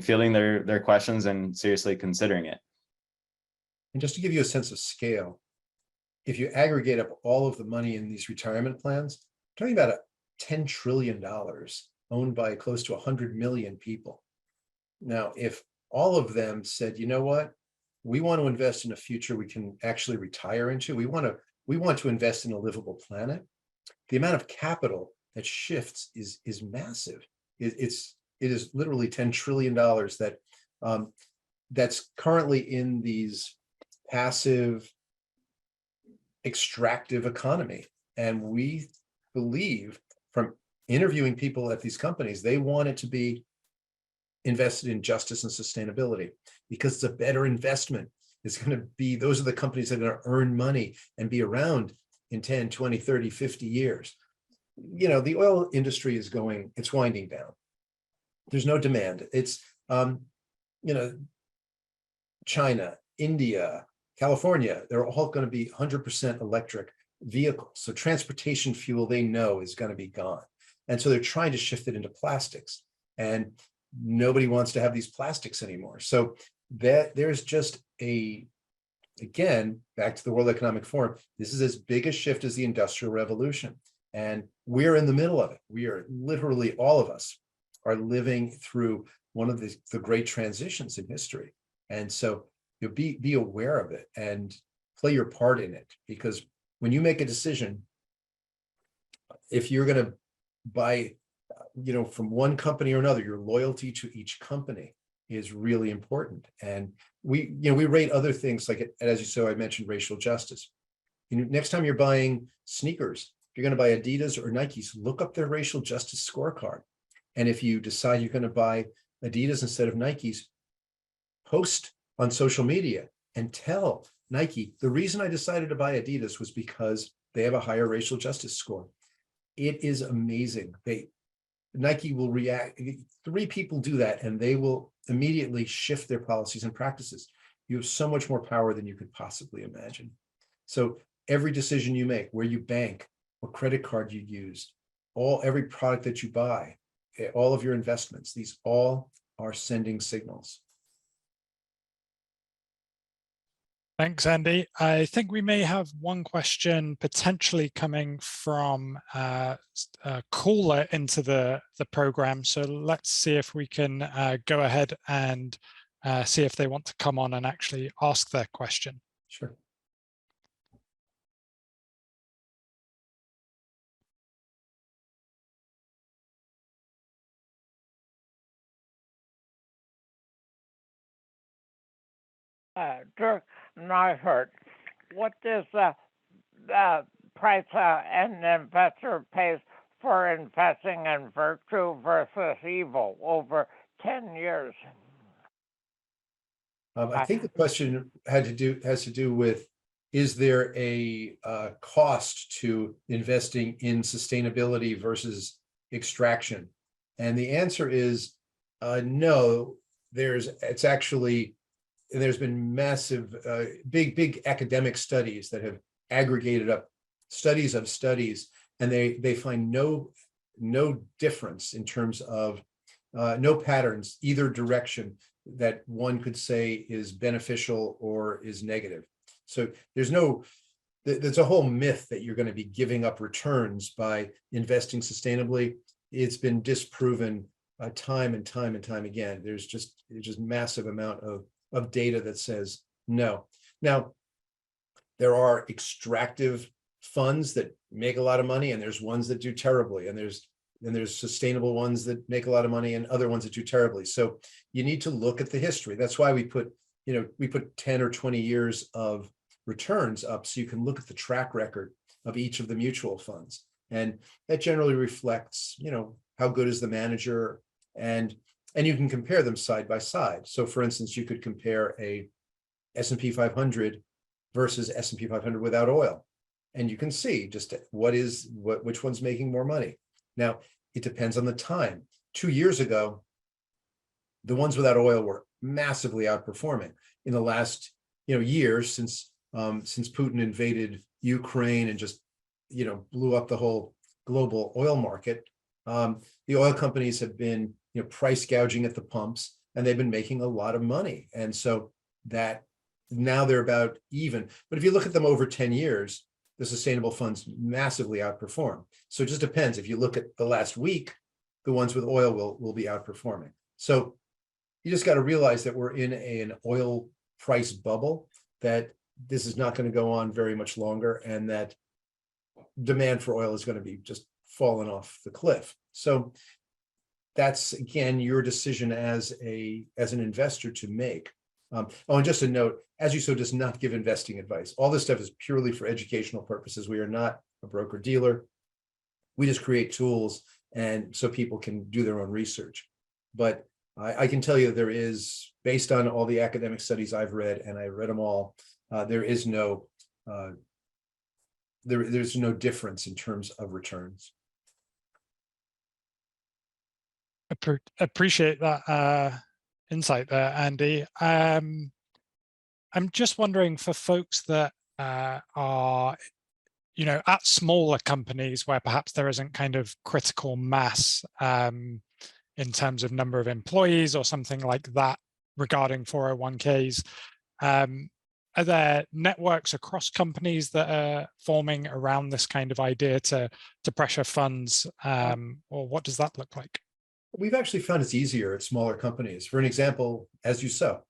feeling their questions and seriously considering it. And just to give you a sense of scale, if you aggregate up all of the money in these retirement plans, talking about $10 trillion owned by close to 100 million people. Now, if all of them said, you know what, we want to invest in a future we can actually retire into. We want to invest in a livable planet. The amount of capital that shifts is massive. It is literally $10 trillion that's currently in these passive, extractive economy. And we believe from interviewing people at these companies, they want it to be invested in justice and sustainability, because it's a better investment. It's going to be, those are the companies that are going to earn money and be around in 10, 20, 30, 50 years. You know, the oil industry is it's winding down. There's no demand. It's, you know, China, India, California, they're all going to be 100% electric vehicles. So transportation fuel, they know, is going to be gone. And so they're trying to shift it into plastics. And nobody wants to have these plastics anymore. So that there's just again, back to the World Economic Forum, this is as big a shift as the Industrial Revolution. And we're in the middle of it. We are literally, all of us are living through one of the great transitions in history. And so you'll be aware of it and play your part in it, because when you make a decision, if you're going to buy, you know, from one company or another, your loyalty to each company is really important. And we rate other things like, as you saw, I mentioned racial justice. You know, next time you're buying sneakers, if you're going to buy Adidas or Nikes, look up their racial justice scorecard. And if you decide you're going to buy Adidas instead of Nikes, post on social media and tell Nike, the reason I decided to buy Adidas was because they have a higher racial justice score. It is amazing. Nike will react. 3 people do that, and they will immediately shift their policies and practices. You have so much more power than you could possibly imagine. So every decision you make, where you bank, what credit card you use, every product that you buy, all of your investments, these all are sending signals. Thanks, Andy. I think we may have one question potentially coming from a caller into the program. So let's see if we can go ahead and see if they want to come on and actually ask their question. Sure. Dirk Neihert, what is the price an investor pays for investing in virtue versus evil over 10 years? I think the question has to do with, is there a cost to investing in sustainability versus extraction? And the answer is no. There's been massive, big academic studies that have aggregated up studies of studies, and they find no difference in terms of no patterns either direction that one could say is beneficial or is negative. So there's a whole myth that you're going to be giving up returns by investing sustainably. It's been disproven time and time and time again. There's just massive amount of data that says no. Now, there are extractive funds that make a lot of money, and there's ones that do terribly, and there's sustainable ones that make a lot of money and other ones that do terribly. So you need to look at the history. That's why we put 10 or 20 years of returns up, so you can look at the track record of each of the mutual funds. And that generally reflects, how good is the manager, and you can compare them side by side. So for instance, you could compare a S&P 500 versus S&P 500 without oil. And you can see just which one's making more money. Now, it depends on the time. 2 years ago, the ones without oil were massively outperforming. In the last, years since Putin invaded Ukraine and just, blew up the whole global oil market, the oil companies have been, price gouging at the pumps, and they've been making a lot of money. And so that now they're about even. But if you look at them over 10 years, the sustainable funds massively outperform. So it just depends. If you look at the last week, the ones with oil will be outperforming. So you just got to realize that we're in an oil price bubble, that this is not going to go on very much longer, and that demand for oil is going to be just falling off the cliff. So that's, again, your decision as an investor to make. And just a note, As You Sow does not give investing advice. All this stuff is purely for educational purposes. We are not a broker dealer. We just create tools, and so people can do their own research. But I can tell you there is, based on all the academic studies I've read, and I read them all, there's no difference in terms of returns. Appreciate that insight there, Andy. I'm just wondering, for folks that are, at smaller companies where perhaps there isn't kind of critical mass in terms of number of employees or something like that regarding 401ks, are there networks across companies that are forming around this kind of idea to pressure funds, or what does that look like? We've actually found it's easier at smaller companies. For an example, As You Sow.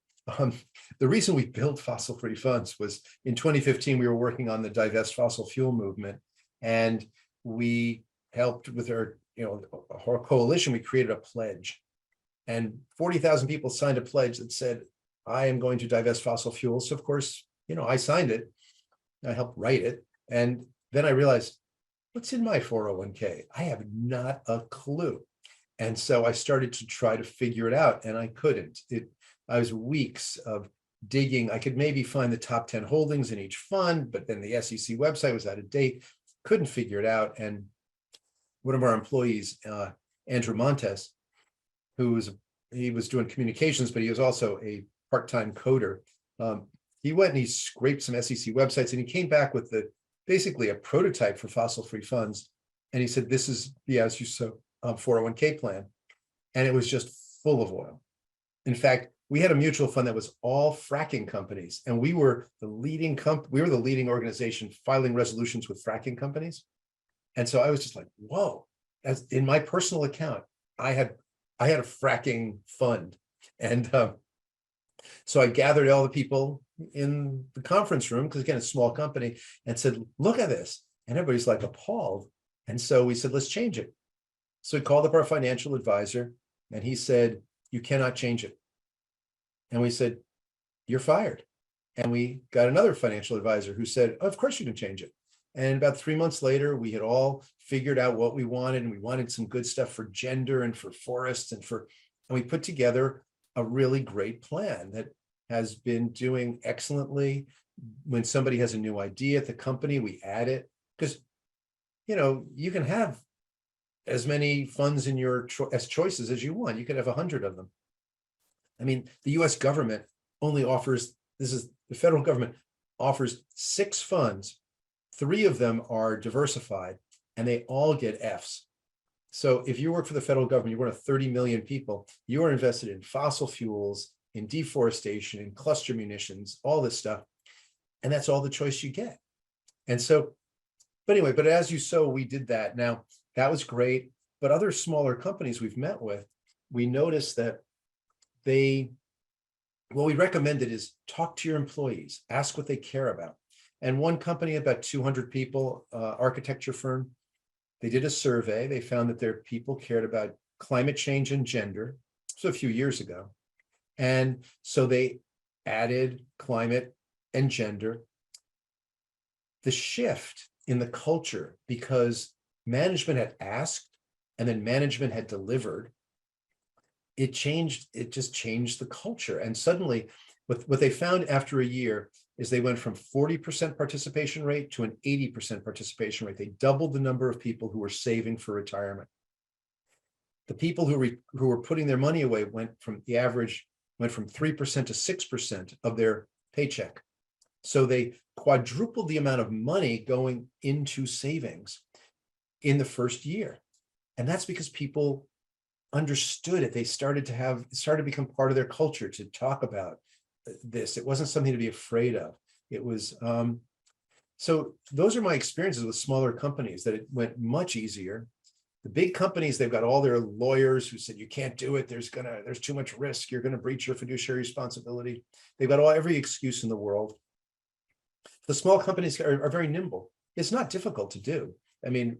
The reason we built fossil-free funds was in 2015, we were working on the divest fossil fuel movement, and we helped with our coalition. We created a pledge, and 40,000 people signed a pledge that said, I am going to divest fossil fuels. So of course, I signed it. I helped write it. And then I realized, what's in my 401k? I have not a clue. And so I started to try to figure it out, and I couldn't. I was weeks of digging. I could maybe find the top 10 holdings in each fund, but then the SEC website was out of date. Couldn't figure it out. And one of our employees, Andrew Montes, he was doing communications, but he was also a part-time coder. He went and he scraped some SEC websites, and he came back with basically a prototype for fossil-free funds. And he said, this is the As You Sow 401k plan. And it was just full of oil. In fact, we had a mutual fund that was all fracking companies, and we were the leading organization filing resolutions with fracking companies. And so I was just like, whoa. As in my personal account, I had a fracking fund. And so I gathered all the people in the conference room, because again, it's a small company, and said, look at this. And everybody's like appalled. And so we said, let's change it. So we called up our financial advisor, and he said, you cannot change it. And we said, you're fired. And we got another financial advisor who said, oh, of course you can change it. And about 3 months later, we had all figured out what we wanted, and we wanted some good stuff for gender and for forests and we put together a really great plan that has been doing excellently. When somebody has a new idea at the company, we add it, because, you can have as many funds in your choices as you want. You could have 100 of them. I mean, the US government only offers, the federal government offers 6 funds. 3 of them are diversified, and they all get Fs. So if you work for the federal government, you're one of 30 million people, you are invested in fossil fuels, in deforestation, in cluster munitions, all this stuff. And that's all the choice you get. And so, but anyway, but As You Sow, we did that. Now, that was great. But other smaller companies we've met with, we noticed that what we recommended is talk to your employees, ask what they care about. And one company, about 200 people, architecture firm, they did a survey. They found that their people cared about climate change and gender. So a few years ago. And so they added climate and gender. The shift in the culture, because management had asked and then management had delivered, it just changed the culture. And suddenly what they found after a year is they went from 40% participation rate to an 80% participation rate. They doubled the number of people who were saving for retirement. The people who were putting their money away went from 3% to 6% of their paycheck. So they quadrupled the amount of money going into savings in the first year. And that's because people understood it. They started to become part of their culture to talk about this. It wasn't something to be afraid of. It was, so those are my experiences with smaller companies, that it went much easier. The big companies, they've got all their lawyers who said, you can't do it. There's too much risk. You're going to breach your fiduciary responsibility. They've got every excuse in the world. The small companies are very nimble. It's not difficult to do. I mean,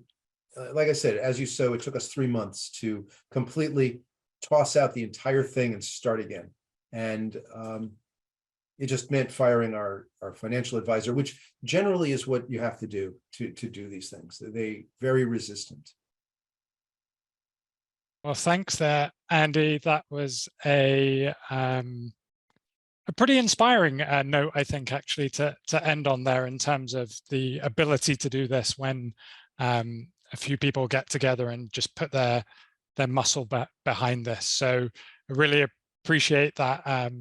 like I said, As You Sow, it took us 3 months to completely toss out the entire thing and start again. And it just meant firing our financial advisor, which generally is what you have to do to do these things. They're very resistant. Well, thanks there, Andy. That was a pretty inspiring note, I think, actually, to end on there, in terms of the ability to do this when a few people get together and just put their muscle behind this. So I really appreciate that.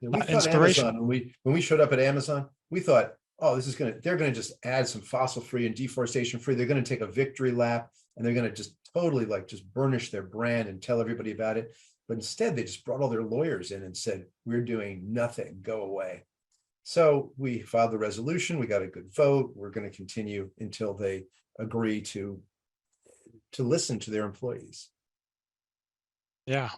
We thought inspiration. Amazon, when we showed up at Amazon, we thought, oh, they're going to just add some fossil free and deforestation free. They're going to take a victory lap and they're going to just totally just burnish their brand and tell everybody about it. But instead, they just brought all their lawyers in and said, we're doing nothing, go away. So we filed the resolution. We got a good vote. We're going to continue until they agree to listen to their employees. Yeah.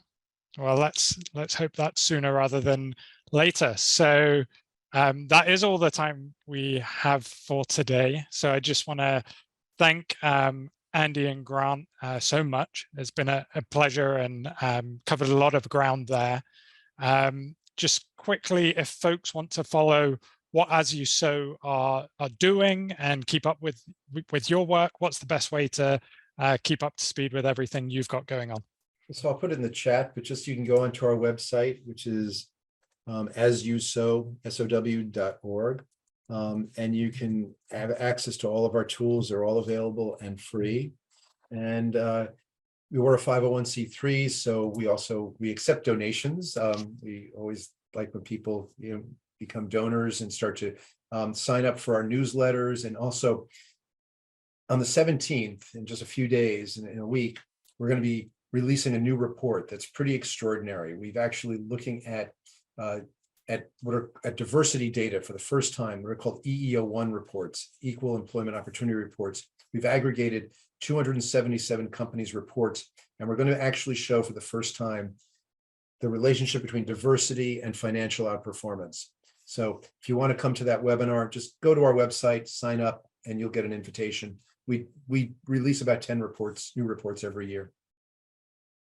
Well, let's hope that sooner rather than later. So that is all the time we have for today. So I just want to thank Andy and Grant so much. It's been a pleasure, and covered a lot of ground there. Just quickly, if folks want to follow what As You Sow are doing and keep up with your work, what's the best way to keep up to speed with everything you've got going on? So I'll put it in the chat, but just you can go onto our website, which is asyousow.org. And you can have access to all of our tools. They're all available and free. And we're a 501c3, so we accept donations. We always like when people become donors and start to sign up for our newsletters. And also on the 17th, in just a few days, in a week, we're going to be releasing a new report that's pretty extraordinary. We've actually looking at diversity data for the first time. They're called EEO1 reports, Equal Employment Opportunity Reports. We've aggregated 277 companies' reports, and we're going to actually show for the first time the relationship between diversity and financial outperformance. So if you want to come to that webinar, just go to our website, sign up, and you'll get an invitation. We release about 10 new reports every year.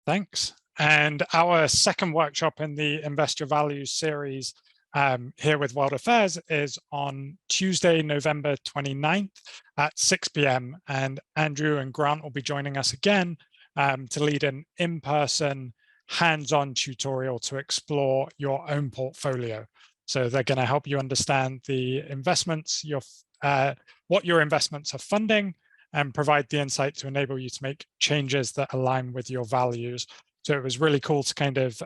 Thanks. And our second workshop in the Investor Values series here with World Affairs is on Tuesday, November 29th at 6 p.m. And Andrew and Grant will be joining us again to lead an in-person, hands-on tutorial to explore your own portfolio. So they're going to help you understand the investments, what your investments are funding, and provide the insight to enable you to make changes that align with your values. So it was really cool to kind of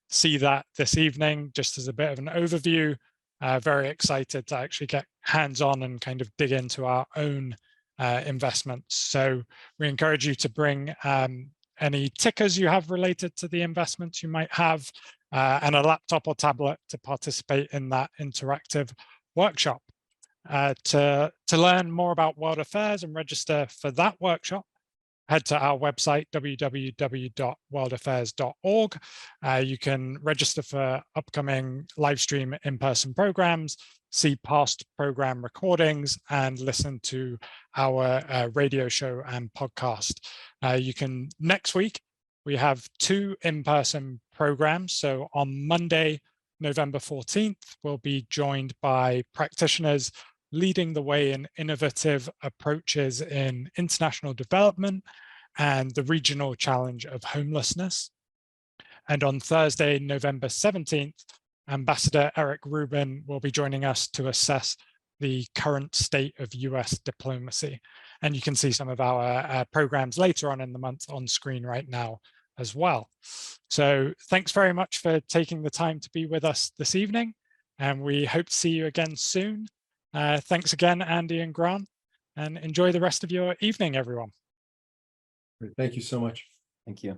see that this evening, just as a bit of an overview. Very excited to actually get hands-on and kind of dig into our own investments. So we encourage you to bring any tickers you have related to the investments you might have, and a laptop or tablet to participate in that interactive workshop. To learn more about World Affairs and register for that workshop, head to our website, www.worldaffairs.org. You can register for upcoming live stream in-person programs, see past program recordings, and listen to our radio show and podcast. Next week, we have 2 in-person programs. So on Monday, November 14th, we'll be joined by practitioners leading the way in innovative approaches in international development and the regional challenge of homelessness. And on Thursday, November 17th, Ambassador Eric Rubin will be joining us to assess the current state of US diplomacy. And you can see some of our programs later on in the month on screen right now as well. So thanks very much for taking the time to be with us this evening, and we hope to see you again soon. Thanks again, Andy and Grant, and enjoy the rest of your evening, everyone. Thank you so much. Thank you.